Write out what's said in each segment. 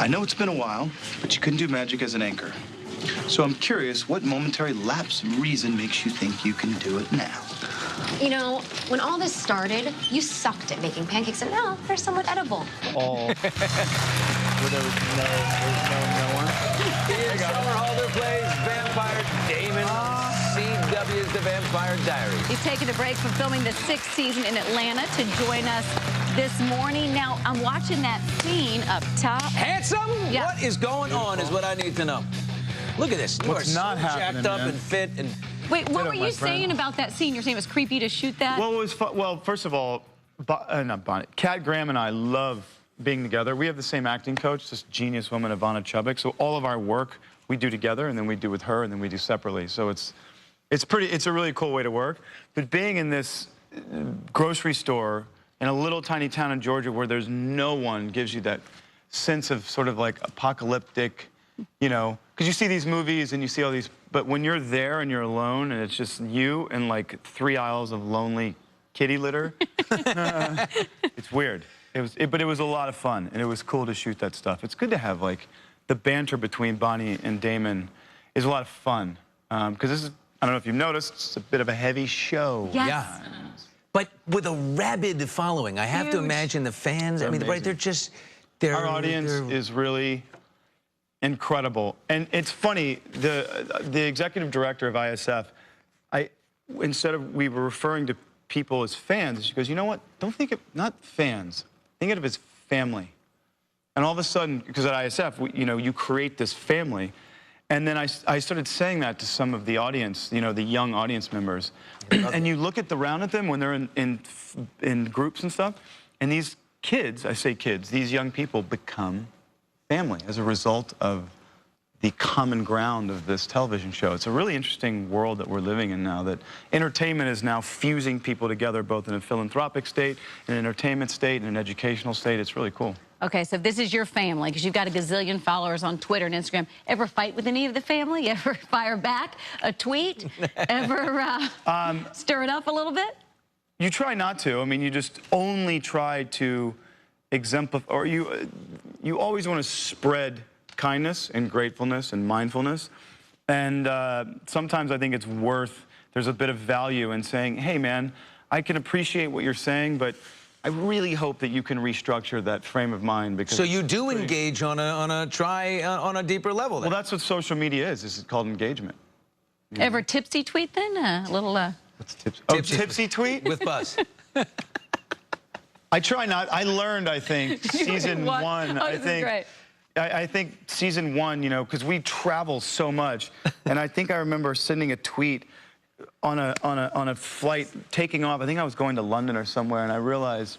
I know it's been a while, but you couldn't do magic as an anchor. So I'm curious, what momentary lapse of reason makes you think you can do it now? You know, when all this started, you sucked at making pancakes, and now they're somewhat edible. All. Where there was no one. Ian Somerhalder plays Vampire Damon on CW's The Vampire Diaries. He's taking a break from filming the 6th season in Atlanta to join us this morning. Now, I'm watching that scene up top. Handsome? Yeah. What is going on is what I need to know. Look at this. You What's are not so happening, jacked up man? and fit and... Wait, what were up, you my saying friend. about that scene? You're saying it was creepy to shoot that? Well, it was fun. Well, first of all, not Bonnie. Kat Graham and I love being together. We have the same acting coach, this genius woman, Ivana Chubbuck. So all of our work we do together, and then we do with her, and then we do separately. So it's a really cool way to work. But being in this grocery store in a little tiny town in Georgia where there's no one gives you that sense of sort of like apocalyptic, you know, because you see these movies and you see all these, but when you're there and you're alone and it's just you and like 3 aisles of lonely kitty litter, it's weird. But it was a lot of fun, and it was cool to shoot that stuff. It's good to have like the banter between Bonnie and Damon is a lot of fun because this is, I don't know if you've noticed, it's a bit of a heavy show. Yes. Yeah. But with a rabid following, I have to imagine the fans, I mean, right, they're just... Our audience is really incredible. And it's funny, the executive director of ISF, instead of we were referring to people as fans, she goes, you know what, don't think of, not fans, think of it as family. And all of a sudden, because at ISF, you know, you create this family. And then I started saying that to some of the audience, you know, the young audience members. And you look around at them when they're in groups and stuff, and these kids, I say kids, these young people become family as a result of the common ground of this television show. It's a really interesting world that we're living in now, that entertainment is now fusing people together both in a philanthropic state, in an entertainment state, in an educational state. It's really cool. Okay, so if this is your family, because you've got a gazillion followers on Twitter and Instagram, ever fight with any of the family? Ever fire back a tweet? Ever stir it up a little bit? You try not to. I mean, you just only try to exemplify, or you always want to spread kindness and gratefulness and mindfulness. And sometimes I think it's there's a bit of value in saying, hey, man, I can appreciate what you're saying, but I really hope that you can restructure that frame of mind. Because so you do engage on a deeper level then? Well, that's what social media is. This is called engagement. Yeah. Ever tipsy tweet then? A little... What's tipsy? Oh, tipsy tweet? With Buzz. I try not. I learned, I think, season one. Oh, this is great. I think season one, you know, because we travel so much, and I think I remember sending a tweet on a flight taking off. I think I was going to London or somewhere, and I realized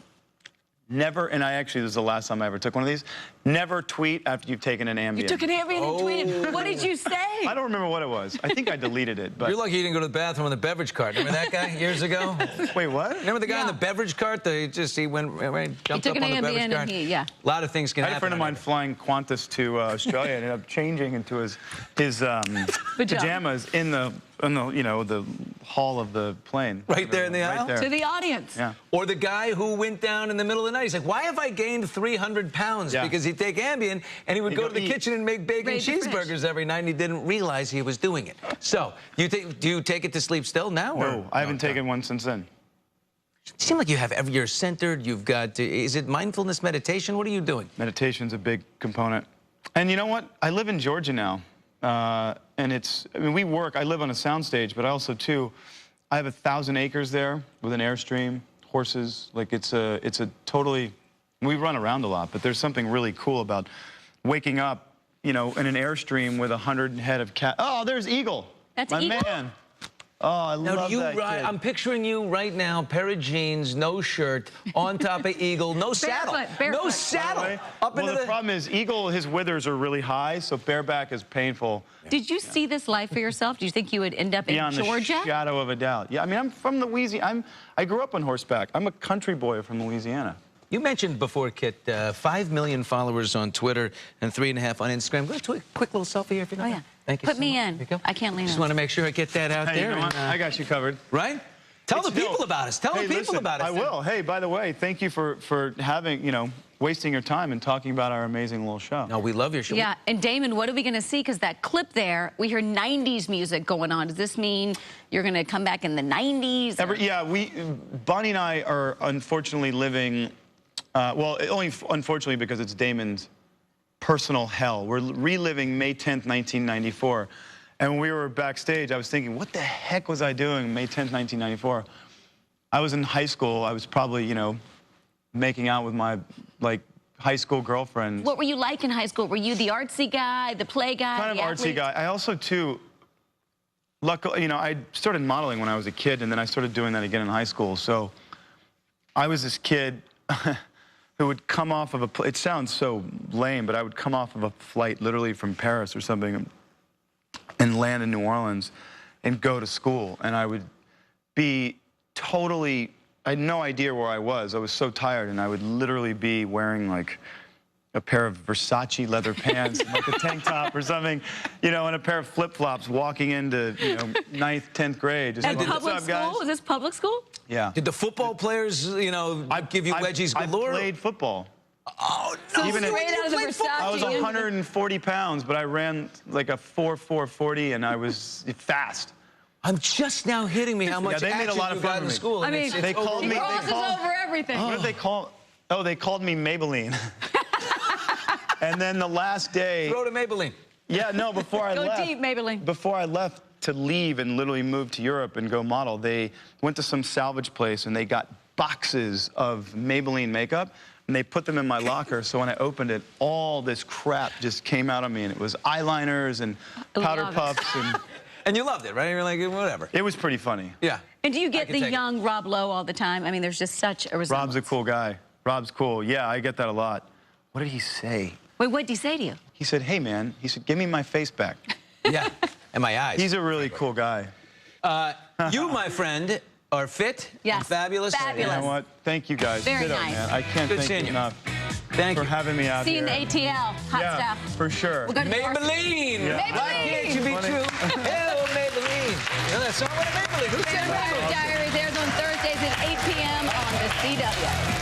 never, and this is the last time I ever took one of these, never tweet after you've taken an Ambien. You took an Ambien and tweeted. What did you say? I don't remember what it was. I think I deleted it. But You're lucky you didn't go to the bathroom on the beverage cart. Remember that guy years ago? Wait, what? Remember the guy on the beverage cart? He jumped up on the beverage cart. Yeah. A lot of things can happen. I had a friend of mine flying Qantas to Australia and ended up changing into his pajamas in the you know, the hall of the plane. Right there in the aisle? Right there. To the audience. Yeah. Or the guy who went down in the middle of the night. He's like, why have I gained 300 pounds? Yeah. Because he'd take Ambien, and he would go to the kitchen and make bacon Raid the cheeseburgers fridge. every night, and he didn't realize he was doing it. So, do you take it to sleep still now? No, I haven't taken one since then. You seem like you have you're centered, you've got, is it mindfulness meditation? What are you doing? Meditation's a big component. And you know what? I live in Georgia now. And I mean, I live on a soundstage, but I also, too, I have 1,000 acres there with an Airstream, horses. Like, it's a totally, we run around a lot, but there's something really cool about waking up, you know, in an Airstream with 100 head of cat. Oh, there's Eagle. That's my Eagle? man. Oh, I love that kid. I'm picturing you right now, pair of jeans, no shirt, on top of Eagle, no saddle. Barefoot. No saddle. Well, the problem is Eagle, his withers are really high, so bareback is painful. Did you see this life for yourself? Do you think you would end up in Beyond Georgia? the shadow of a doubt. Yeah, I mean, I'm from Louisiana. I grew up on horseback. I'm a country boy from Louisiana. You mentioned before, Kit, 5 million followers on Twitter and 3.5 on Instagram. Go to a quick little selfie here if you don't mind. Yeah. Thank you Put so me much. in. There you go. I can't lean Just in. want to make sure I get that out Hey, there. you know what? I got you covered. Right? Tell the people dope. about us. Tell the people listen, about us. I will. Hey, by the way, thank you for having, you know, wasting your time and talking about our amazing little show. No, we love your show. Yeah, and Damon, what are we going to see? Because that clip there, we hear 90s music going on. Does this mean you're going to come back in the 90s? Yeah, Bonnie and I are unfortunately living, well, only unfortunately because it's Damon's personal hell. We're reliving May 10th, 1994. And when we were backstage, I was thinking, what the heck was I doing May 10th, 1994? I was in high school. I was probably, you know, making out with my, like, high school girlfriend. What were you like in high school? Were you the artsy guy, the play guy, Kind of the artsy athlete? guy. I also, too, luckily, you know, I started modeling when I was a kid, and then I started doing that again in high school. So I was this kid who would come off of it sounds so lame, but I would come off of a flight literally from Paris or something and land in New Orleans and go to school. And I would be totally, I had no idea where I was. I was so tired, and I would literally be wearing like a pair of Versace leather pants, like a tank top or something, you know, and a pair of flip-flops walking into, you know, 9th, 10th grade. Just At going, public "What's up, guys?" school? Was this public school? Yeah. Did the football players, you know, give you wedgies galore? I played football. Oh, So no. Even straight if- out of the played football? Versace. I was 140 pounds, but I ran like a 4.40, and I was fast. I'm just now hitting me how much they made a action lot of you fun got of in me. school. I and mean, it's They called He me. crosses over everything. What did they call? Oh, they called me Maybelline. And then the last day. Throw to Maybelline. Yeah, no, before I Go left. deep, Maybelline. Before I left to leave and literally move to Europe and go model, they went to some salvage place and they got boxes of Maybelline makeup and they put them in my locker. So when I opened it, all this crap just came out of me, and it was eyeliners and powder Love it. puffs, and And you loved it, right? You're like, whatever. it was pretty funny. Yeah. And do you get can the take it. young Rob Lowe all the time? I mean, there's just such a resemblance. Rob's a cool guy. Rob's cool. Yeah, I get that a lot. What did he say? Wait, what did he say to you? He said, "Hey, man," he said, "give me my face back." Yeah. And my eyes. He's a really cool guy. You, my friend, are fit Yes. and fabulous. Fabulous. You know what? Thank you guys. Very Ditto, nice. man. I can't Good thank seeing you you. enough Thank for you. having me out See you here. in the ATL. Hot Yeah, stuff. for sure. We'll go to the Maybelline. Yeah. Why can't you be Funny. true? Hello, Maybelline. You know that song? What a Maybelline. Who said Somerhalders Maybelline? Diaries airs on Thursdays at 8 p.m. on the CW.